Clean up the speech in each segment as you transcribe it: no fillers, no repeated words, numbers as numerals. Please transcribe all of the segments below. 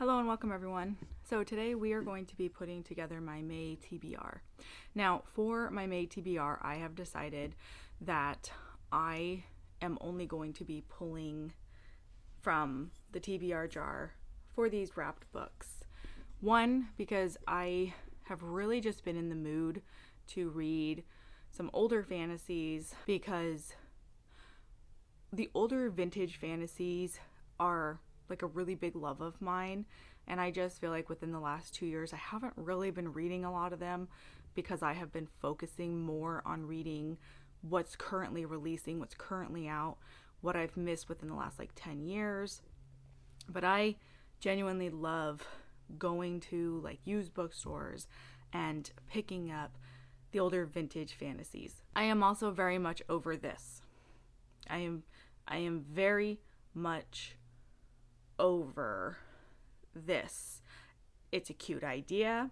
Hello and welcome everyone. So today we are going to be putting together my May TBR. Now for my May TBR, I have decided that I am only going to be pulling from the TBR jar for these wrapped books. One, because I have really just been in the mood to read some older fantasies, because the older vintage fantasies are like a really big love of mine, and I just feel like within the last 2 years I haven't really been reading a lot of them because I have been focusing more on reading what's currently releasing, what's currently out, what I've missed within the last 10 years. But I genuinely love going to used bookstores and picking up the older vintage fantasies. I am also very much over this. I am very much over this. It's a cute idea,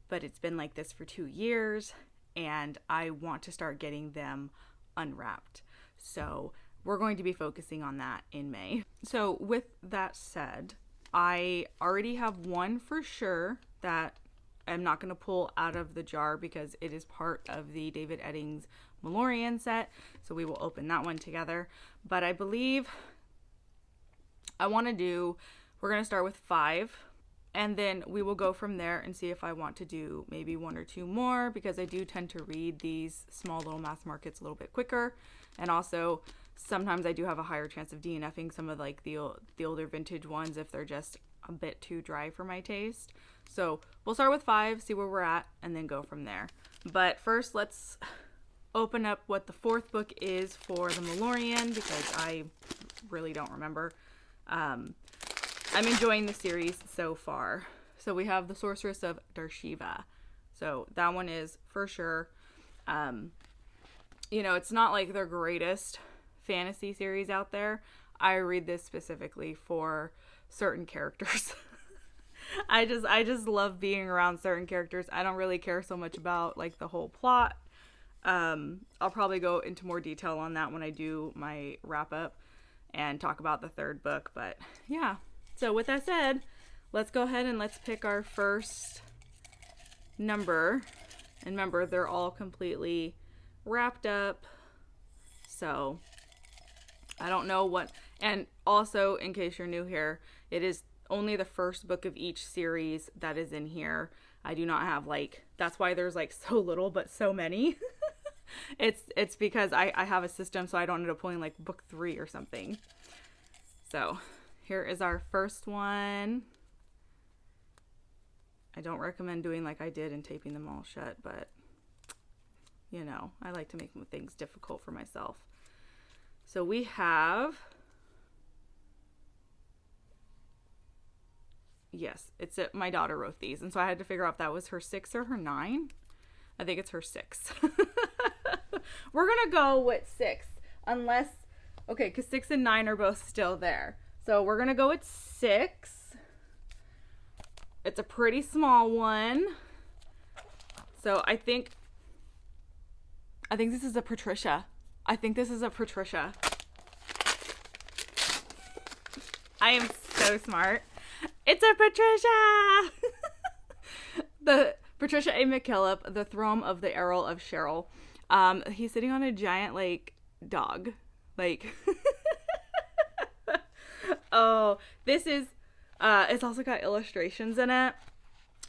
but it's been like this for 2 years, and I want to start getting them unwrapped. So we're going to be focusing on that in May. So with that said, I already have one for sure that I'm not going to pull out of the jar because it is part of the David Eddings Mallorean set. So we will open that one together. But I believe we're going to start with 5, and then we will go from there and see if I want to do maybe 1 or 2 more, because I do tend to read these small little mass markets a little bit quicker. And also sometimes I do have a higher chance of DNFing some of the older vintage ones if they're just a bit too dry for my taste. So we'll start with 5, see where we're at, and then go from there. But first, let's open up what the 4th book is for the Mallorean, because I really don't remember. I'm enjoying the series so far. So we have The Sorceress of Darshiva. So that one is for sure. It's not like the greatest fantasy series out there. I read this specifically for certain characters. I just love being around certain characters. I don't really care so much about the whole plot. I'll probably go into more detail on that when I do my wrap up and talk about the 3rd book. But yeah. So with that said, let's go ahead and let's pick our first number. And remember, they're all completely wrapped up. So I don't know what, and also in case you're new here, it is only the first book of each series that is in here. I do not have that's why there's so little but so many. It's because I have a system, so I don't end up pulling book 3 or something. So here is our first one. I don't recommend doing like I did and taping them all shut, but I like to make things difficult for myself. So we have, yes, my daughter wrote these, and so I had to figure out if that was her 6 or her 9. I think it's her 6. We're gonna go with 6, unless, okay, because 6 and 9 are both still there. So we're gonna go with 6. It's a pretty small one. So I think this is a Patricia. I am so smart. It's a Patricia! The Patricia A. McKillop, The Throne of the Earl of Cheryl. He's sitting on a giant, dog. Oh, this is, it's also got illustrations in it.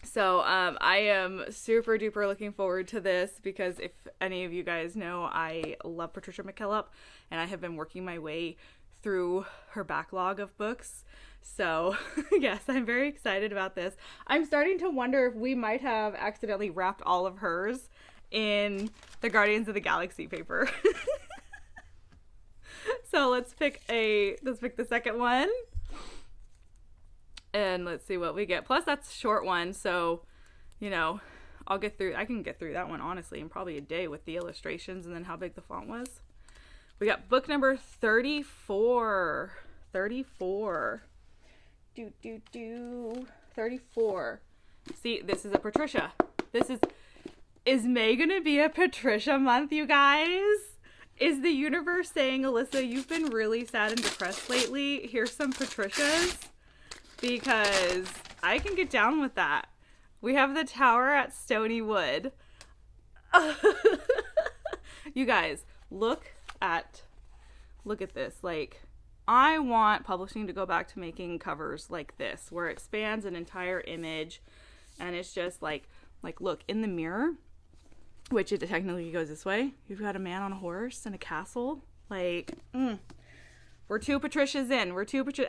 So, I am super duper looking forward to this, because if any of you guys know, I love Patricia McKillop, and I have been working my way through her backlog of books. So, yes, I'm very excited about this. I'm starting to wonder if we might have accidentally wrapped all of hers in the Guardians of the Galaxy paper. So let's pick the 2nd one. And let's see what we get. Plus that's a short one, so I can get through that one honestly in probably a day with the illustrations and then how big the font was. We got book number 34. 34. 34. See, this is a Patricia. Is May gonna be a Patricia month, you guys? Is the universe saying, Alyssa, you've been really sad and depressed lately? Here's some Patricias. because I can get down with that. We have the tower at Stony Wood. You guys, look at this. Like, I want publishing to go back to making covers like this, where it spans an entire image, and it's just like look, in the mirror, which it technically goes this way, you've got a man on a horse and a castle. Like, we're two Patricias in.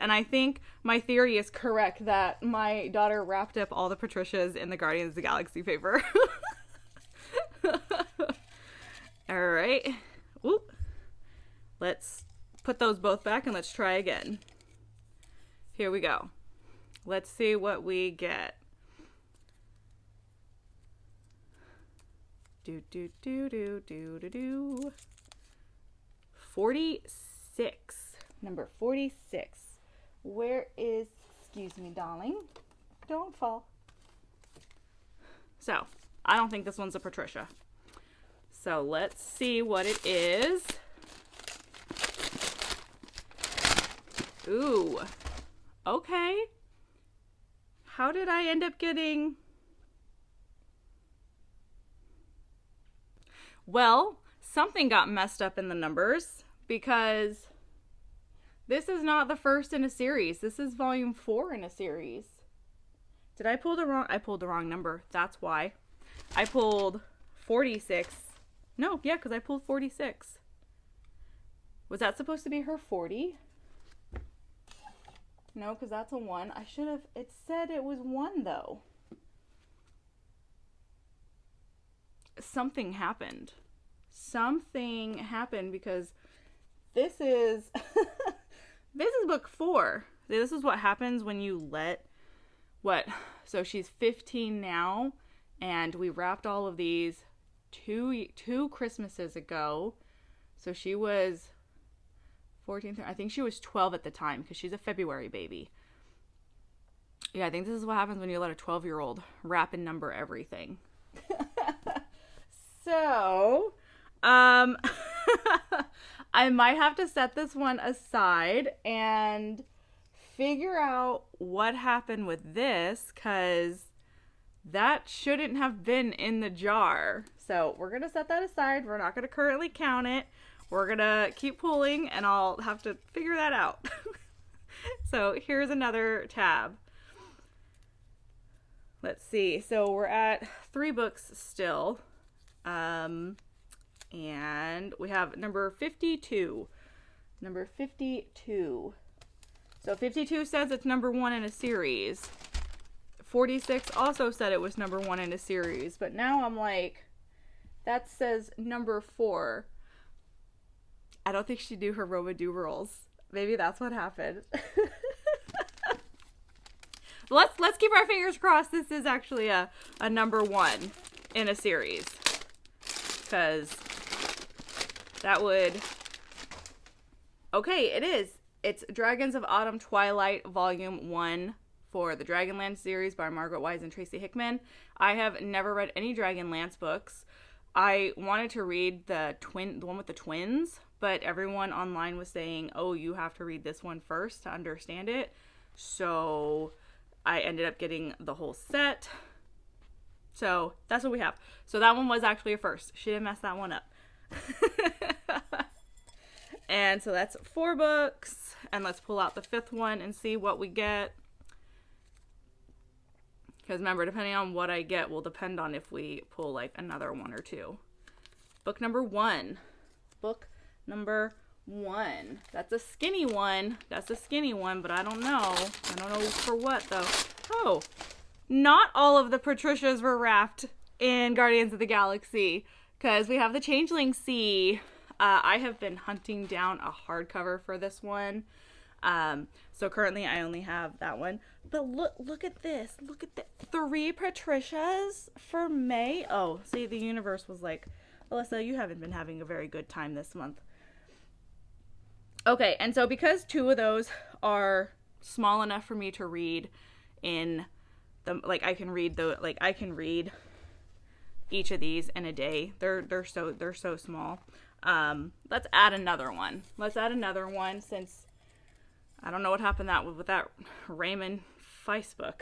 And I think my theory is correct that my daughter wrapped up all the Patricias in the Guardians of the Galaxy paper. All right. Whoop. Let's put those both back and let's try again. Here we go. Let's see what we get. 46. Number 46. Where is, excuse me, darling. Don't fall. So, I don't think this one's a Patricia. So, let's see what it is. Ooh. Okay. How did I end up getting... Well, something got messed up in the numbers, because this is not the first in a series. This is volume 4 in a series. Did I pull the wrong? I pulled the wrong number. That's why. I pulled 46. No, yeah, because I pulled 46. Was that supposed to be her 40? No, because that's a 1. I should have, it said it was 1 though. Something happened. Something happened, because this is this is book 4. This is what happens when you let so she's 15 now, and we wrapped all of these two Christmases ago. So she was 14, I think she was 12 at the time, because she's a February baby. Yeah, I think this is what happens when you let a 12-year-old wrap and number everything. So, I might have to set this one aside and figure out what happened with this, because that shouldn't have been in the jar. So we're going to set that aside. We're not going to currently count it. We're going to keep pulling, and I'll have to figure that out. So here's another tab. Let's see. So we're at 3 books still. And we have number 52. Number 52. So 52 says it's number 1 in a series. 46 also said it was number 1 in a series. But now I'm like, that says number 4. I don't think she'd do her Romadou rolls. Maybe that's what happened. Let's keep our fingers crossed this is actually a number 1 in a series. Because that would... Okay, it is. It's Dragons of Autumn Twilight Volume 1 for the Dragonlance series by Margaret Wise and Tracy Hickman. I have never read any Dragonlance books. I wanted to read the one with the twins, but everyone online was saying, oh, you have to read this one first to understand it. So I ended up getting the whole set. So that's what we have. So that one was actually a first. She didn't mess that one up. And so that's 4 books. And let's pull out the 5th one and see what we get. Because remember, depending on what I get will depend on if we pull like another 1 or 2. Book number 1. Book number 1. That's a skinny one. That's a skinny one, but I don't know. I don't know for what though. Oh. Not all of the Patricias were wrapped in Guardians of the Galaxy, because we have the Changeling Sea. I have been hunting down a hardcover for this one. So currently I only have that one. But look at this. Look at the 3 Patricias for May. Oh, see, the universe was like, Alyssa, you haven't been having a very good time this month. Okay, and so because 2 of those are small enough for me to read in... I can read each of these in a day. They're so small. Let's add another one. Let's add another one, since I don't know what happened with that Raymond Facebook.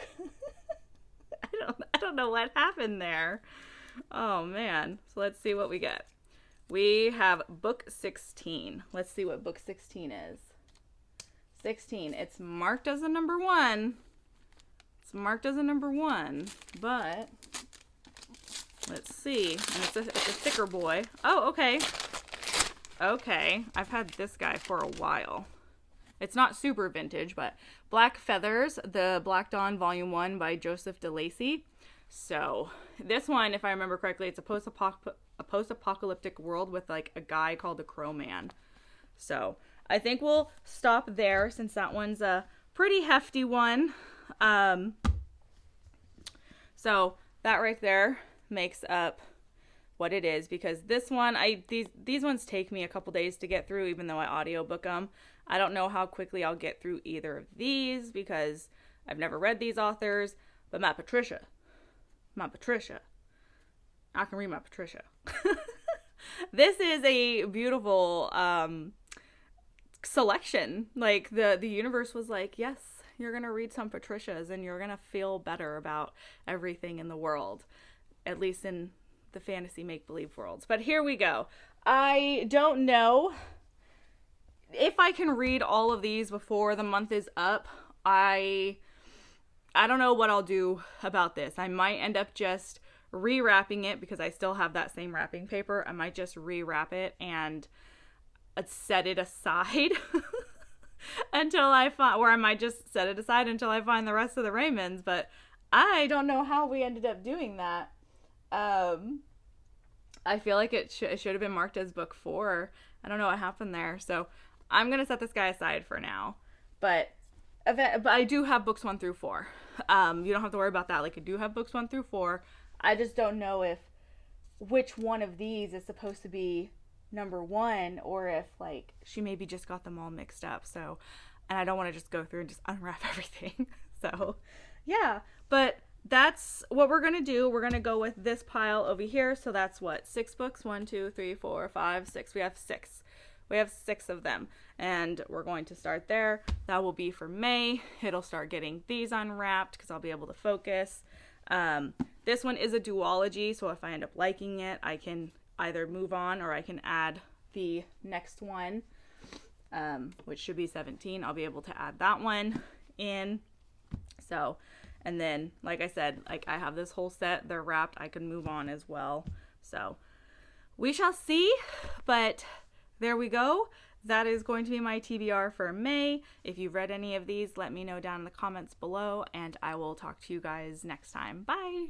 I don't know what happened there. Oh man. So let's see what we get. We have book 16. Let's see what book 16 is. 16. It's marked as a number 1. It's marked as a number 1, but let's see. And it's a thicker boy. Oh, okay. Okay. I've had this guy for a while. It's not super vintage, but Black Feathers, the Black Dawn Volume 1 by Joseph DeLacy. So this one, if I remember correctly, it's a post-apocalyptic world with like a guy called the Crow Man. So I think we'll stop there since that one's a pretty hefty one. So that right there makes up what it is, because this one, these ones take me a couple days to get through, even though I audiobook them. I don't know how quickly I'll get through either of these because I've never read these authors, but my Patricia, I can read my Patricia. This is a beautiful selection. Like the universe was like, yes, you're going to read some Patricias and you're going to feel better about everything in the world, at least in the fantasy make-believe worlds. But here we go. I don't know if I can read all of these before the month is up. I don't know what I'll do about this. I might end up just rewrapping it because I still have that same wrapping paper. I might just rewrap it and set it aside until I find, or I might just set it aside until I find the rest of the Raymonds, but I don't know how we ended up doing that. I feel like it should have been marked as book 4. I don't know what happened there. So I'm going to set this guy aside for now, but I do have books 1 through 4. You don't have to worry about that. Like, I do have books 1 through 4. I just don't know which one of these is supposed to be number 1, or if like she maybe just got them all mixed up. So, and I don't want to just go through and just unwrap everything. So yeah, but that's what we're going to do. We're going to go with this pile over here. So that's what, 6 books, 1, 2, 3, 4, 5, 6. We have 6. We have 6 of them, and we're going to start there. That will be for May. It'll start getting these unwrapped because I'll be able to focus. This one is a duology, so if I end up liking it, I can either move on or I can add the next one, which should be 17. I'll be able to add that one in. So, and then, like I said, like I have this whole set. They're wrapped. I can move on as well. So we shall see, but there we go. That is going to be my TBR for May. If you've read any of these, let me know down in the comments below, and I will talk to you guys next time. Bye!